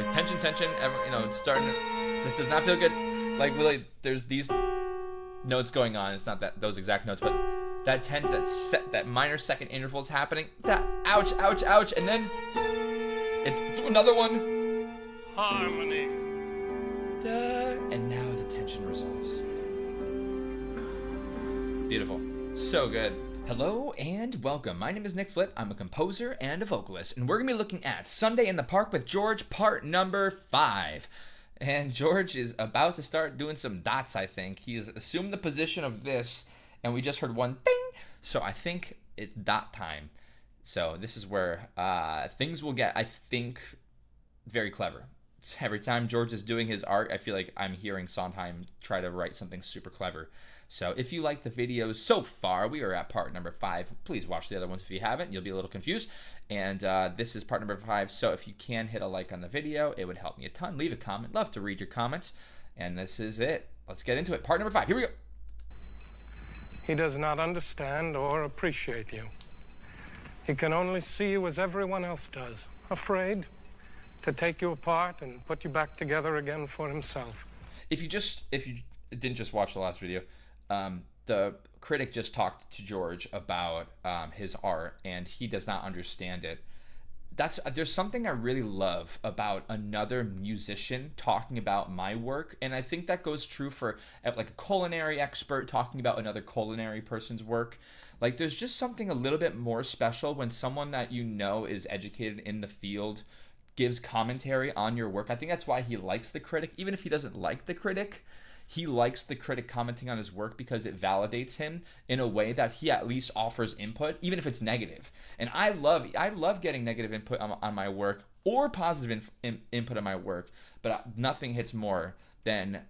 like tension, it's starting to, this does not feel good. Like really, there's these notes going on. It's not those exact notes, but that tense, that minor second interval is happening. That ouch, ouch, ouch, and then it's another one. Harmony. And now the tension resolves. Beautiful. So good. Hello and welcome. My name is Nick Flip. I'm a composer and a vocalist, and we're going to be looking at Sunday in the Park with George, part number 5. And George is about to start doing some dots, I think. He's assumed the position of this, and we just heard one ding. So I think it's dot time. So this is where things will get, I think, very clever. Every time George is doing his art, I feel like I'm hearing Sondheim try to write something super clever. So if you like the videos so far, we are at part number 5. Please watch the other ones if you haven't. You'll be a little confused. And this is part number 5. So if you can hit a like on the video, it would help me a ton. Leave a comment. Love to read your comments. And this is it. Let's get into it. Part number 5. Here we go. He does not understand or appreciate you. He can only see you as everyone else does, afraid to take you apart and put you back together again for himself. If you didn't just watch the last video, the critic just talked to George about his art, and he does not understand it. There's something I really love about another musician talking about my work, and I think that goes true for like a culinary expert talking about another culinary person's work. Like there's just something a little bit more special when someone that you know is educated in the field gives commentary on your work. I think that's why he likes the critic, even if he doesn't like the critic. He likes the critic commenting on his work because it validates him in a way that he at least offers input, even if it's negative. And I love getting negative input on my work or positive input on my work, but nothing hits more than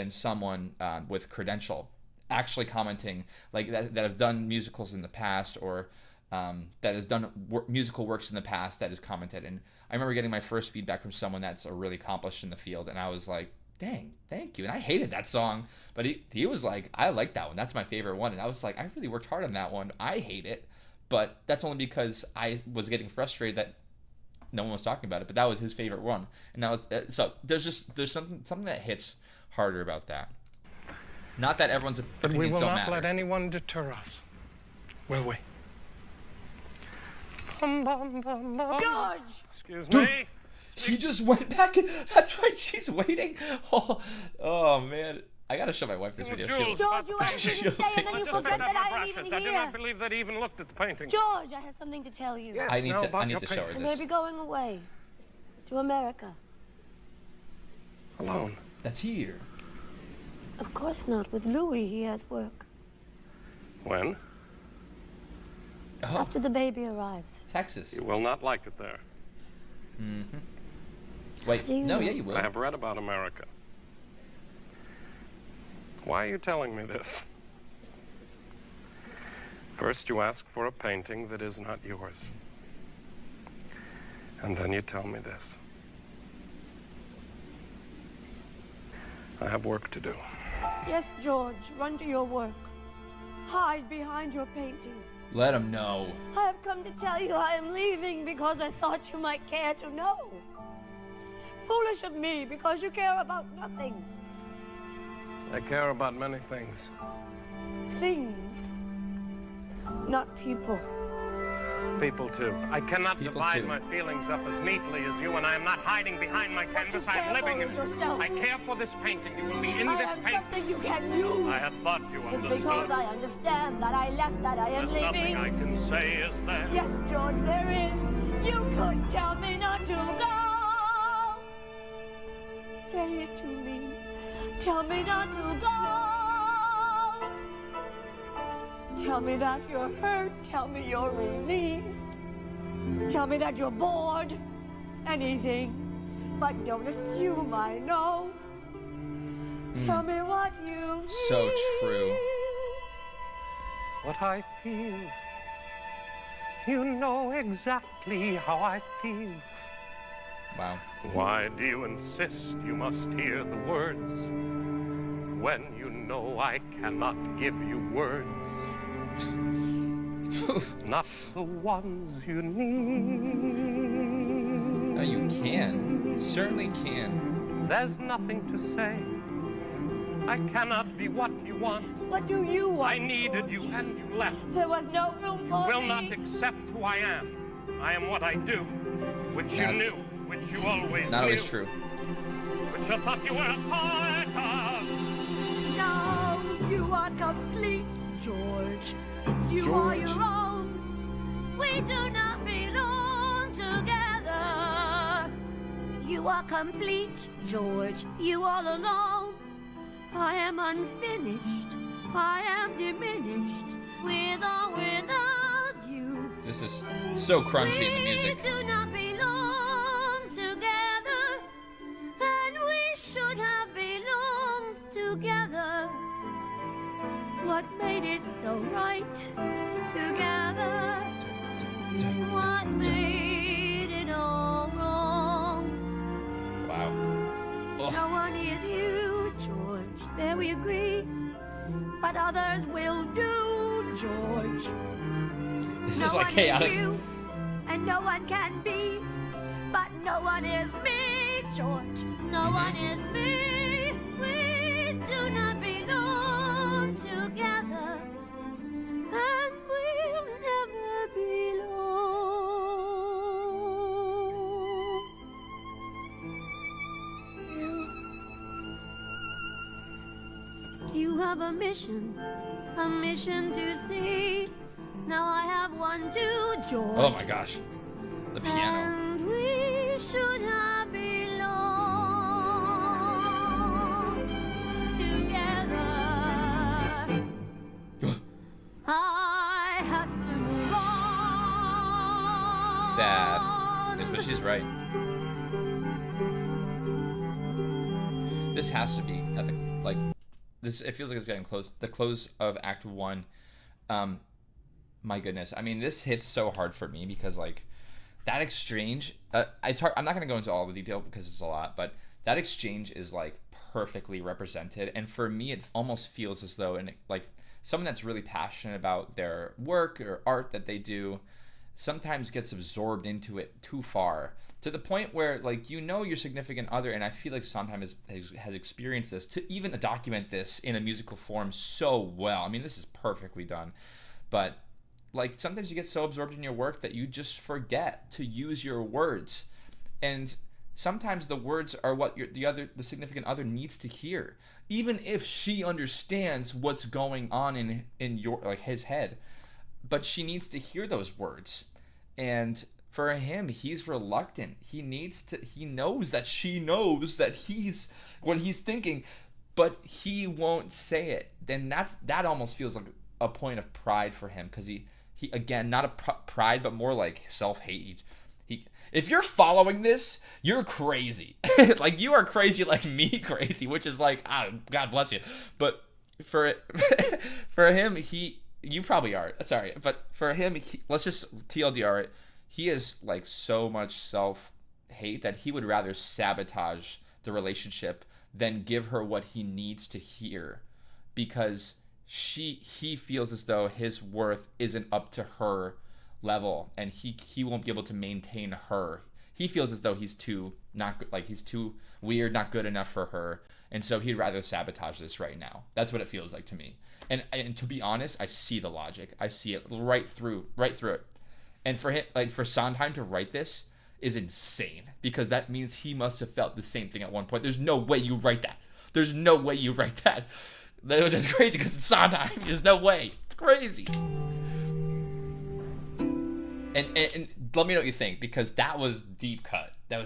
someone with credential actually commenting, like that has done musicals in the past or that has done musical works in the past that is commented. And I remember getting my first feedback from someone that's really accomplished in the field, and I was like, dang, thank you. And I hated that song, but he was like, I like that one. That's my favorite one. And I was like, I really worked hard on that one. I hate it, but that's only because I was getting frustrated that no one was talking about it. But that was his favorite one, and that was so. There's something that hits harder about that. Not that everyone's But we opinions will don't not matter. let anyone deter us, will we? Bum, bum, bum, bum. George! Excuse me. She just went back. That's right. She's waiting. Oh man. I gotta show my wife this video. Jules, George, you asked me to stay and then you forget that I am even I do not here. believe that he even looked at the painting. George, I have something to tell you. Yes, I need now to about your show her I painting. may this. be going away. To America. Alone. That's here. Of course not. With Louis, he has work. When? Oh, After the baby arrives. Texas. You will not like it there. Wait, Do you no, know? yeah, you will. I have read about America. Why are you telling me this? First, you ask for a painting that is not yours. And then you tell me this. I have work to do. Yes, George, run to your work. Hide behind your painting. Let him know. I have come to tell you I am leaving because I thought you might care to know. Foolish of me because you care about nothing. I care about many things. Things. Not people. People, too. I cannot People, divide too. my feelings up as neatly as you, and I am not hiding behind my What you canvas. I am care living for in is yourself. I care for this painting. You will be in I this am painting. something you can use. I had thought you Just understood. because I understand that I left, that I am There's nothing leaving. I can say, is there? Yes, George, there is. You could tell me not to go. Say it to me. Tell me not to go. Tell me that you're hurt. Tell me you're relieved. Tell me that you're bored. Anything. But don't assume I know. Tell me what you So true. What I feel. You know exactly how I feel. Wow. Why do you insist you must hear the words when you know I cannot give you words? Not the ones you need. No, you can. certainly can. There's nothing to say. I cannot be what you want. What do you want? I needed you and you left. There was no room for Will me. not accept who I am. I am what I do, which you That's knew, which you always not knew. always true. Which I thought you were a part of. Now you are complete, George. You are George. your own. We do not belong together. You are complete, George. You all alone. I am unfinished. I am diminished. With or without you. This is so crunchy in the music. We do not belong together, and we should have belonged together. What made it so right together? What made it all wrong? Wow. No Oh, one is you, George. There we agree. But others will do, George. this No is like one chaotic. Is you, and no one can be. But no one is me, George. No one is me. We do not belong together, and we'll never belong. You have a mission to see. Now I have one too, George. Oh my gosh. The piano. And we should have belonged together. I have to move on. Sad. Yes, but she's right. This has to be at the like this it feels like it's getting close. The close of Act 1. My goodness. I mean, this hits so hard for me because like that exchange, it's hard. I'm not going to go into all the detail because it's a lot, but that exchange is like perfectly represented. And for me, it almost feels as though like someone that's really passionate about their work or art that they do sometimes gets absorbed into it too far to the point where like, you know, your significant other, and I feel like Sondheim has experienced this, to even document this in a musical form so well. I mean, this is perfectly done, but like sometimes you get so absorbed in your work that you just forget to use your words. And sometimes the words are what the significant other needs to hear, even if she understands what's going on in your like his head, but she needs to hear those words. And for him, he's reluctant. He knows that she knows that he's what he's thinking, but he won't say it. Then that almost feels like a point of pride for him, because he again, not a pride, but more like self-hate. If you're following this, you're crazy. Like, you are crazy like me crazy, which is like, God bless you. But for him, you probably are. Sorry. But for him, let's just TLDR it. He is like so much self-hate that he would rather sabotage the relationship than give her what he needs to hear, because he feels as though his worth isn't up to her level, and he won't be able to maintain her. He feels as though he's too weird, not good enough for her, and so he'd rather sabotage this right now. That's what it feels like to me. And to be honest, I see the logic. I see it right through it. And for him, like for Sondheim to write this is insane, because that means he must have felt the same thing at one point. There's no way you write that. That was just crazy because it's Sondheim. There's no way. It's crazy. And let me know what you think, because that was deep cut. You're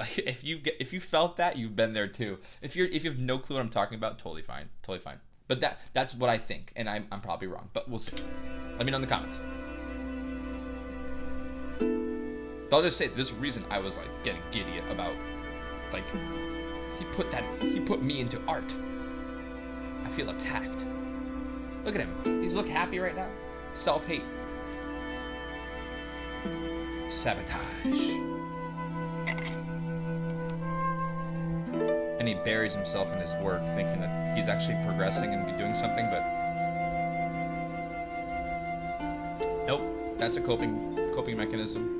like, if you felt that, you've been there too. If you have no clue what I'm talking about, totally fine. But that's what I think, and I'm probably wrong. But we'll see. Let me know in the comments. But I'll just say, there's a reason I was like getting giddy about, like, he put me into art. I feel attacked. Look at him. Does he look happy right now? Self-hate. Sabotage. And he buries himself in his work, thinking that he's actually progressing and doing something, but nope. That's a coping mechanism.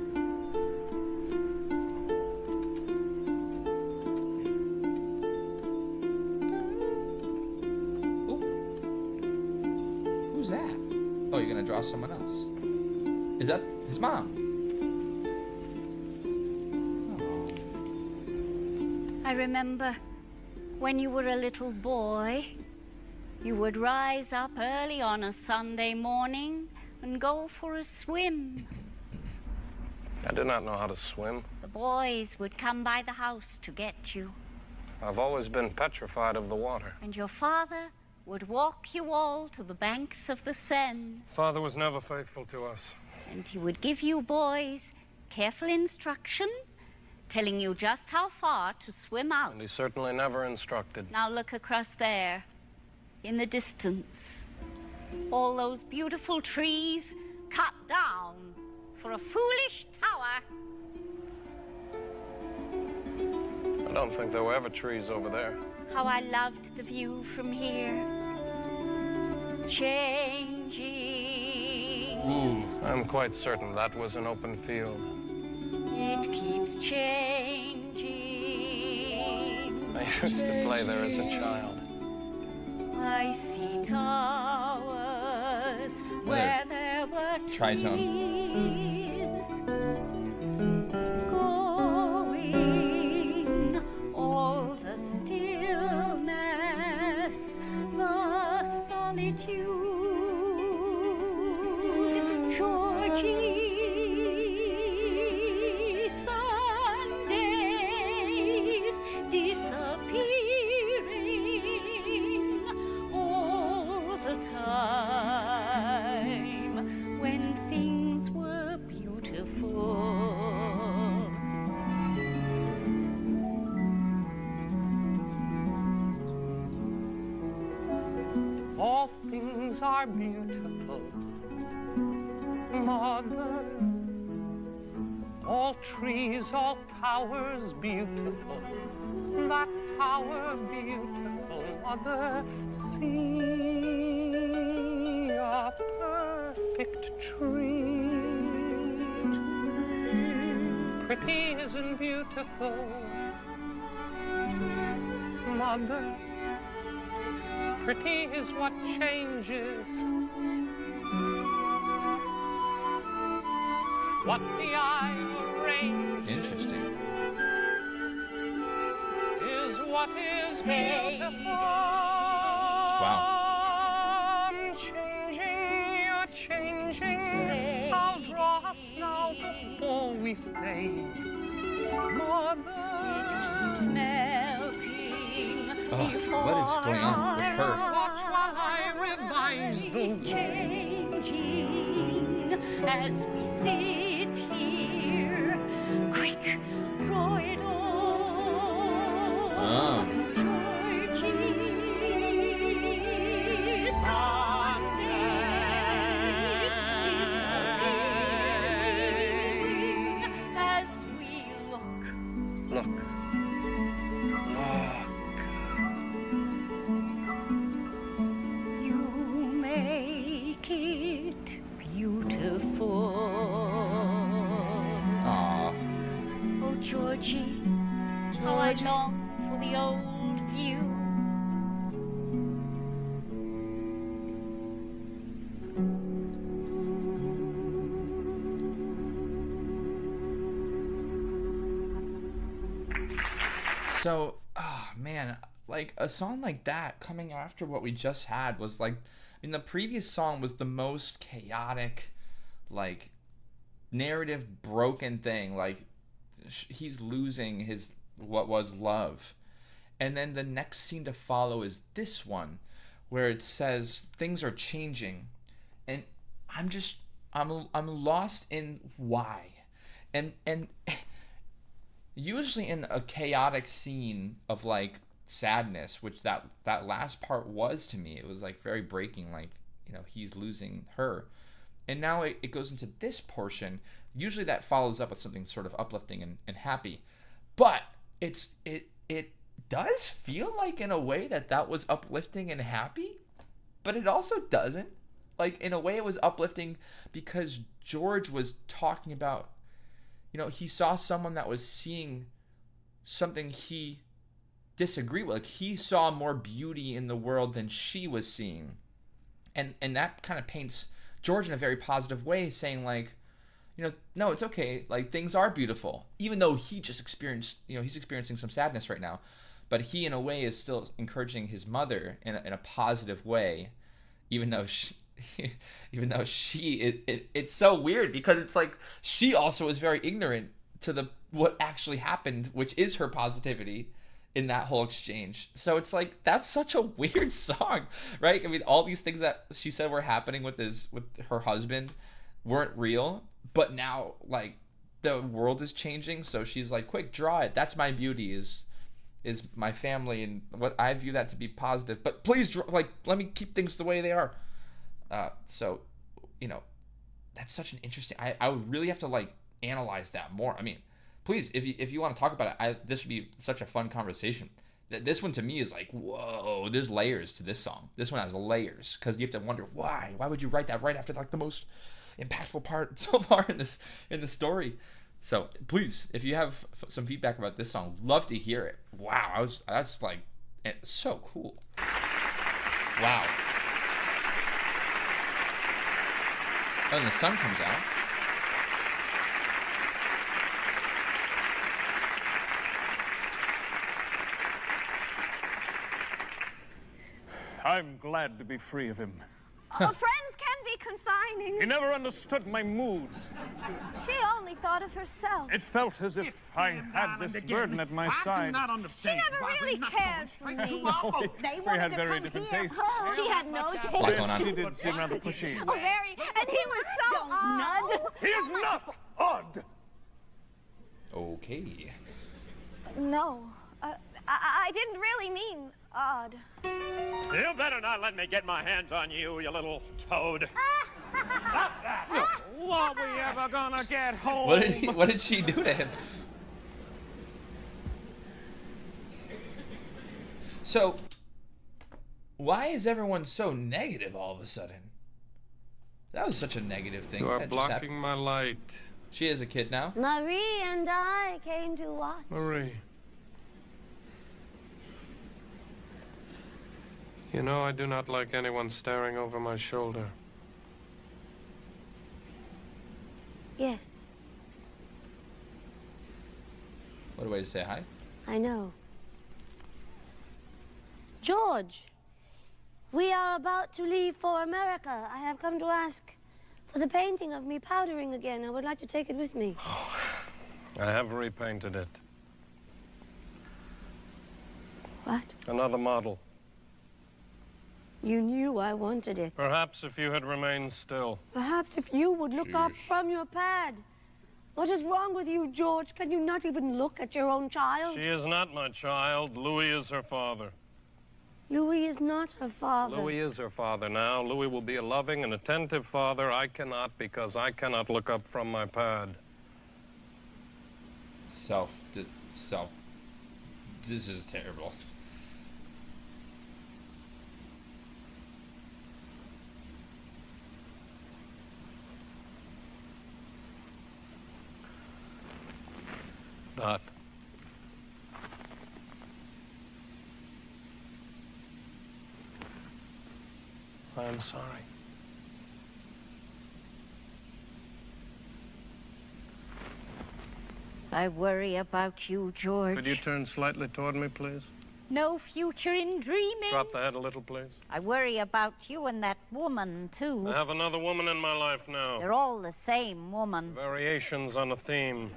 you going to draw someone else? Is that his mom? I remember when you were a little boy, you would rise up early on a Sunday morning and go for a swim. I do not know how to swim. The boys would come by the house to get you, I've always been petrified of the water. and your father would walk you all to the banks of the Seine, Father was never faithful to us. and he would give you boys careful instruction, telling you just how far to swim out. And he certainly never instructed. Now look across there, in the distance. All those beautiful trees cut down for a foolish tower. I don't think there were ever trees over there. How I loved the view from here. Changing. Ooh. I'm quite certain that was an open field. It keeps changing. I used to play there as a child. I see towers where there were Tritone. trees going, all the stillness, the solitude. Georgie, Sundays disappearing all the time when things were beautiful. All things are beautiful, Mother. All trees, all towers beautiful. That tower beautiful, Mother. See a perfect tree. Pretty isn't beautiful, Mother. Pretty is what changes. What the eye arranges Interesting. is what is beautiful. Wow. I'm changing, you're changing. I'll draw us now before we fade. Mother, Keeps melting. Oh, what is going on with her? watch while I revise the It's changing as we sit here. Quick, draw it all. Oh. Georgie, Sundays disappearing as we look. Look. You make it beautiful. Aw. Oh, Georgie, how I long for the old view. So, oh man, like a song like that coming after what we just had was like, I mean, the previous song was the most chaotic, like, narrative broken thing. Like, he's losing his what was love. And then the next scene to follow is this one, where it says things are changing, and I'm lost in why, and usually in a chaotic scene of like sadness, which that last part was to me, it was like very breaking, like, you know, he's losing her, and now it goes into this portion. Usually that follows up with something sort of uplifting and happy, but it does feel like in a way that was uplifting and happy, but it also doesn't. Like, in a way it was uplifting because George was talking about, you know, he saw someone that was seeing something he disagreed with. Like, he saw more beauty in the world than she was seeing. And that kind of paints George in a very positive way, saying like, no, it's okay. Like, things are beautiful, even though he just experienced, he's experiencing some sadness right now, but he in a way is still encouraging his mother in a positive way, even though it's so weird because it's like she also is very ignorant to what actually happened, which is her positivity in that whole exchange. So it's like, that's such a weird song, right? I mean, all these things that she said were happening with her husband weren't real, but now like the world is changing, so she's like, quick, draw it. That's my beauty, is my family, and what I view that to be positive, but please draw, like, let me keep things the way they are. So that's such an interesting, I would really have to like analyze that more. I mean, please, if you want to talk about it, this would be such a fun conversation. This one to me is like, whoa, there's layers to this song. This one has layers, because you have to wonder why would you write that right after like the most impactful part so far in the story. So please, if you have some feedback about this song, love to hear it. Wow, that's like, it's so cool. Wow. Oh, and the sun comes out. I'm glad to be free of him. Oh, friends can be confining. He never understood my moods. She only thought of herself. It felt as if I had this burden at my side. I do not She understand. never really cared for me. They We had very different tastes. She had no Lot going taste. on. She did seem rather pushy. Oh, very. And he was so odd. He is not odd. Okay. No, I didn't really mean odd. You better not let me get my hands on you, you little toad. Stop that! Are we ever gonna get home? What did she do to him? So, why is everyone so negative all of a sudden? That was such a negative thing. You are that just blocking happened. my light, She is a kid now. Marie and I came to watch. Marie. You know, I do not like anyone staring over my shoulder. Yes, What a way to say hi. I know. George, we are about to leave for America. I have come to ask for the painting of me powdering again. I would like to take it with me. I have repainted it. What? Another model. You knew I wanted it. Perhaps if you had remained still. Perhaps if you would look up from your pad. What is wrong with you, George? Can you not even look at your own child? She is not my child. Louis is her father. Louis is not her father. Louis is her father now. Louis will be a loving and attentive father. I cannot, because I cannot look up from my pad. This is terrible. Dot. I'm sorry. I worry about you, George. Could you turn slightly toward me, please? No future in dreaming. Drop the head a little, please. I worry about you and that woman, too. I have another woman in my life now. They're all the same woman. Variations on a theme.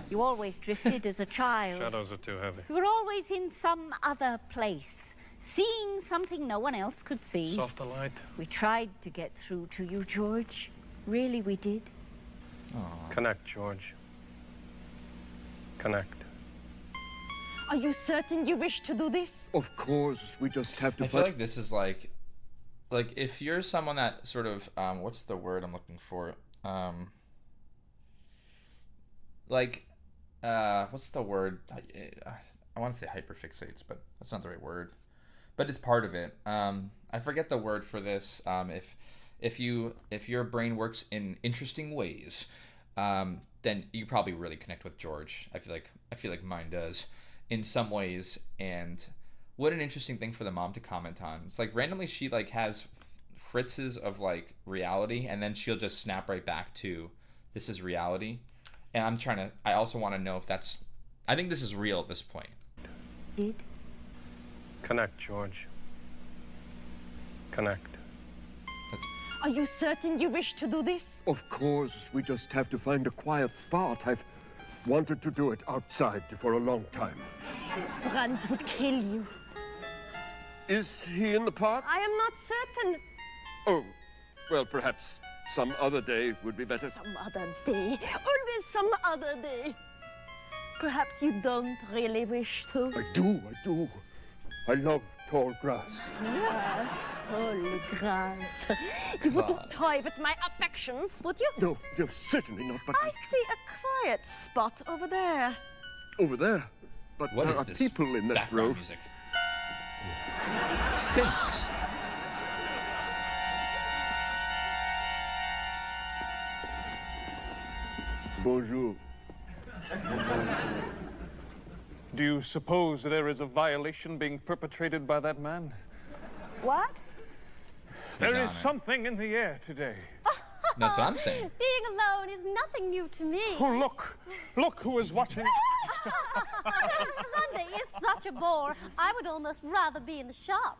You always drifted as a child. Shadows are too heavy. You were always in some other place, seeing something no one else could see. Softer light. We tried to get through to you, George. Really, we did. Connect, George. Connect. Are you certain you wish to do this? Of course, we just have to I feel like this is like if you're someone that sort of what's the word I'm looking for? What's the word? I want to say hyperfixates, but that's not the right word. But it's part of it. I forget the word for this. If your brain works in interesting ways, then you probably really connect with George. I feel like mine does in some ways. And what an interesting thing for the mom to comment on. It's like randomly she like has fritzes of like reality, and then she'll just snap right back to this is reality. And I also want to know if I think this is real at this point. Connect, George. Connect. Are you certain you wish to do this? Of course, we just have to find a quiet spot. I've wanted to do it outside for a long time. Franz would kill you. Is he in the park? I am not certain. Oh, well, perhaps some other day would be better. Some other day. Always some other day. Perhaps you don't really wish to. I do. I love tall grass. Yeah, tall grass. You wouldn't toy with my affections, would you? No, certainly not, but I see a quiet spot over there. over there. But What there is are this people in that background row. music? Synths. Bonjour. Do you suppose there is a violation being perpetrated by that man? What? There on is it. something in the air today. That's what I'm saying. Being alone is nothing new to me. Oh, look! Look who is watching. Sunday is such a bore. I would almost rather be in the shop.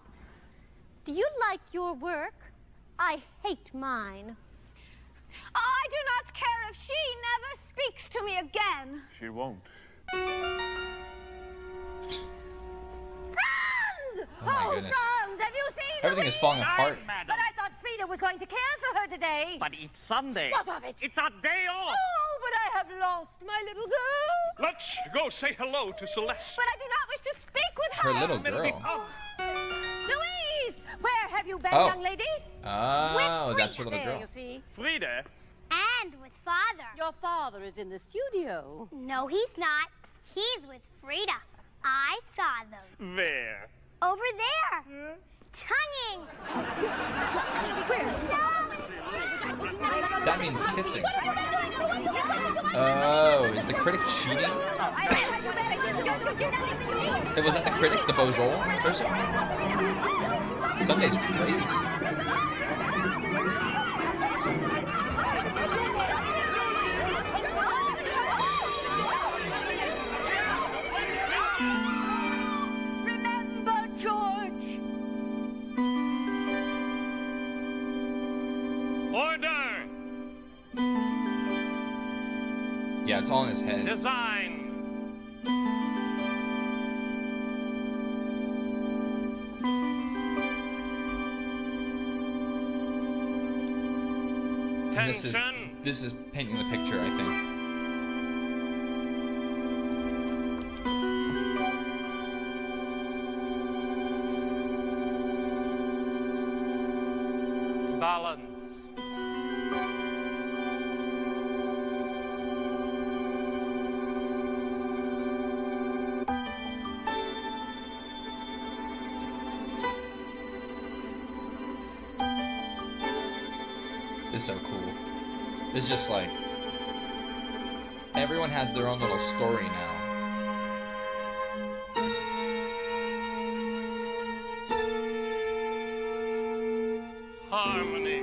Do you like your work? I hate mine. I do not care if she never speaks to me again. She won't. Franz! Oh my goodness. Franz, have you seen Everything is falling apart. But I thought Frida was going to care for her today. But it's Sunday. What of it? It's our day off. Oh, but I have lost my little girl. Let's go say hello to Celeste. But I do not wish to speak with her. Her little girl. Louise, where have you been, Oh. young lady? Oh, that's her little There, girl. you see. Frida. And with Father. Your father is in the studio. No, he's not. He's with Frida. I saw them. There. Over there. Tonguing. That means kissing. Oh, is the critic cheating? Was that the critic, the Beaujol person? Sunday's crazy. Remember, George. Order. Yeah, it's all in his head. Design. Tension. This is painting the picture, I think. Balance. This is so cool. It's just like everyone has their own little story now. Harmony.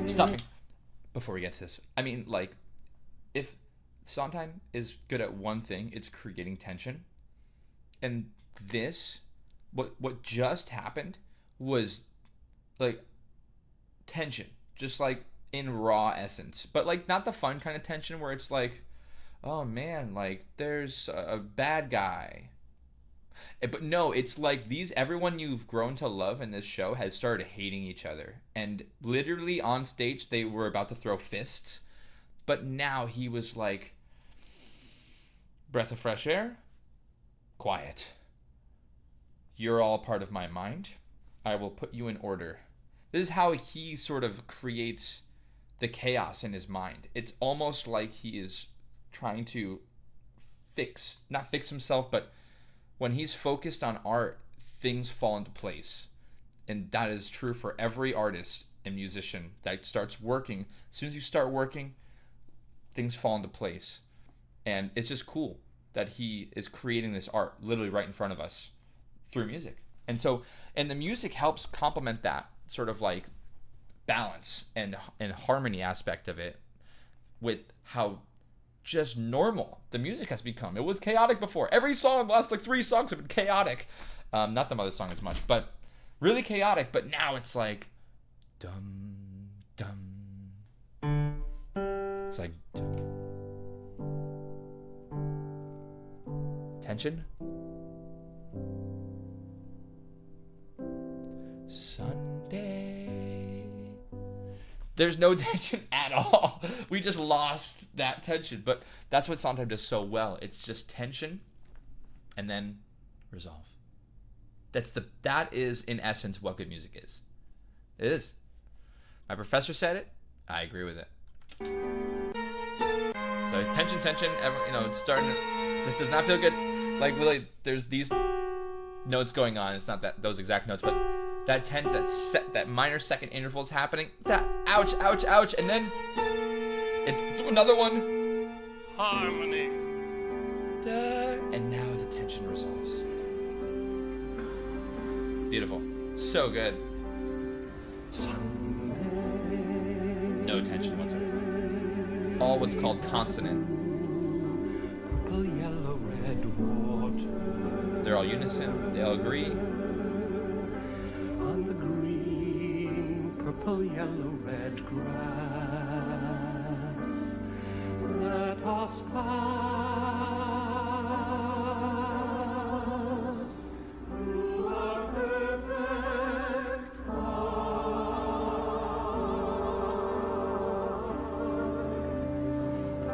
Stopping before we get to this. I mean, like, if Sondheim is good at one thing, it's creating tension. And this, what just happened was like tension, just like in raw essence, but like not the fun kind of tension where it's like, oh man, like there's a bad guy. But no, it's like everyone you've grown to love in this show has started hating each other, and literally on stage they were about to throw fists, but now he was like, breath of fresh air, quiet. You're all part of my mind. I will put you in order. This is how he sort of creates the chaos in his mind. It's almost like he is trying to not fix himself, but when he's focused on art, things fall into place. And that is true for every artist and musician that starts working. As soon as you start working, things fall into place. And it's just cool that he is creating this art literally right in front of us through music. And so, and the music helps complement that sort of like balance and harmony aspect of it with how just normal the music has become. It was chaotic before. Every song, the last like 3 songs have been chaotic. Not the Mother song as much, but really chaotic. But now it's like dum dum. It's like dum. Tension. Sunday. There's no tension at all. We just lost that tension. But that's what Sondheim does so well. It's just tension and then resolve. That is in essence what good music is. It is. My professor said it. I agree with it. So tension, it's starting to, this does not feel good. Like really, there's these notes going on. It's not those exact notes, but that tension, that minor second interval is happening. That ouch, ouch, ouch, and then it's another one. Harmony. And now the tension resolves. Beautiful. So good. No tension whatsoever. All what's called consonant. Purple, yellow, red water. They're all unison. They all agree. On the green, purple, yellow, red grass. Let us pass through a perfect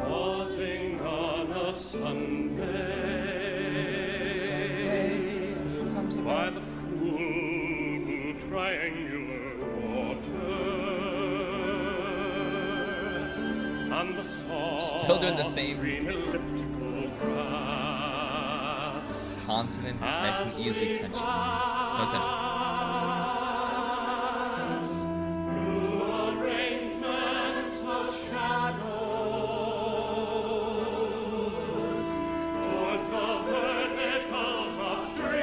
pausing on a Sunday, by the cool triangular water, on the soft Still doing the same green elliptical grass, consonant, nice and easy tension. No tension. through arrangements of shadows, towards the verticals of trees.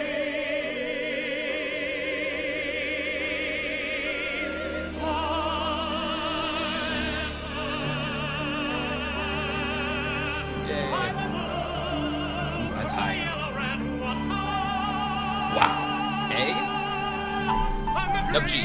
Yay. Ooh, that's high. Wow. A? No, G.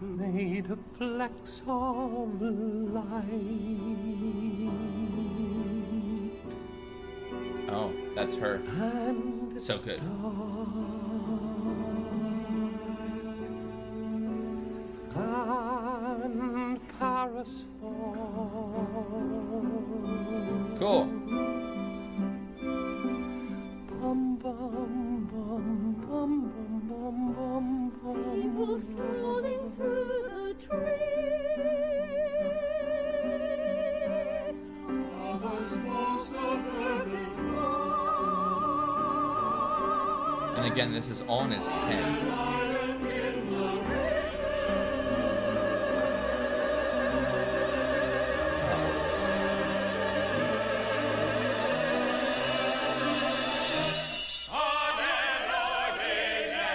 Made of flecks of light Oh, that's her. and So good. and parasol. Cool. Bum bum bum bum bum bum bum. People strolling through the trees. Of a small suburban And again, this is all in his head. island in the on an ordinary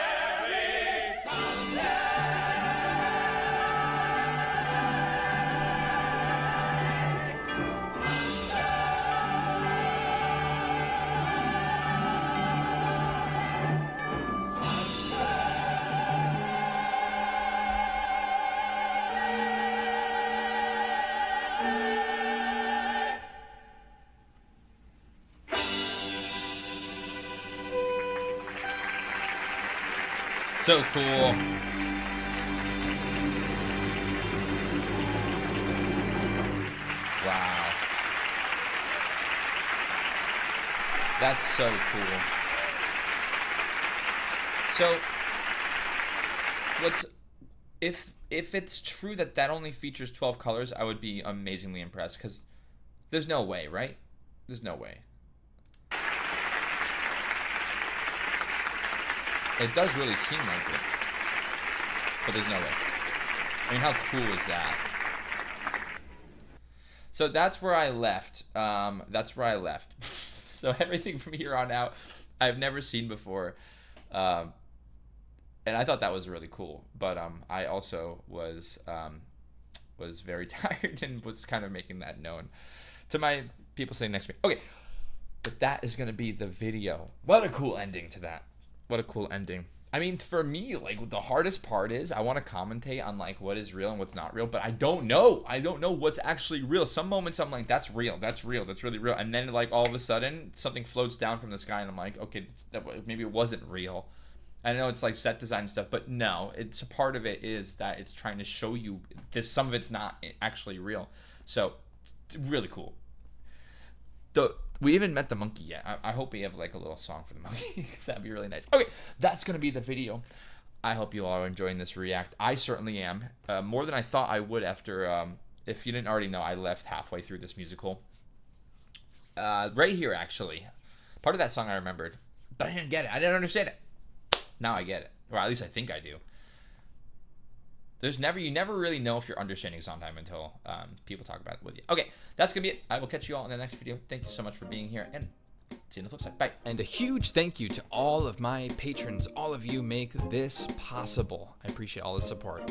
So cool. Wow. That's so cool. So, if it's true that only features 12 colors, I would be amazingly impressed, because There's no way, right? There's no way. It does really seem like it. But there's no way. I mean, how cool is that? So that's where I left. So everything from here on out, I've never seen before. And I thought that was really cool. But I also was very tired and was kind of making that known to my people sitting next to me. Okay, but that is going to be the video. What a cool ending to that. What a cool ending. I mean, for me, like, the hardest part is I want to commentate on, like, what is real and what's not real, but I don't know. I don't know what's actually real. Some moments I'm like, that's real. That's real. That's really real. And then, like, all of a sudden, something floats down from the sky, and I'm like, okay, maybe it wasn't real. I know it's, like, set design stuff, but no. It's a part of it is that it's trying to show you this. Some of it's not actually real. So, it's really cool. We haven't met the monkey yet. I hope we have like a little song for the monkey because that'd be really nice. Okay, that's going to be the video. I hope you all are enjoying this react. I certainly am. More than I thought I would after, if you didn't already know, I left halfway through this musical. Right here, actually. Part of that song I remembered, but I didn't get it. I didn't understand it. Now I get it. Or at least I think I do. You never really know if you're understanding Sondheim until people talk about it with you. Okay, that's going to be it. I will catch you all in the next video. Thank you so much for being here, and see you on the flip side. Bye. And a huge thank you to all of my patrons. All of you make this possible. I appreciate all the support.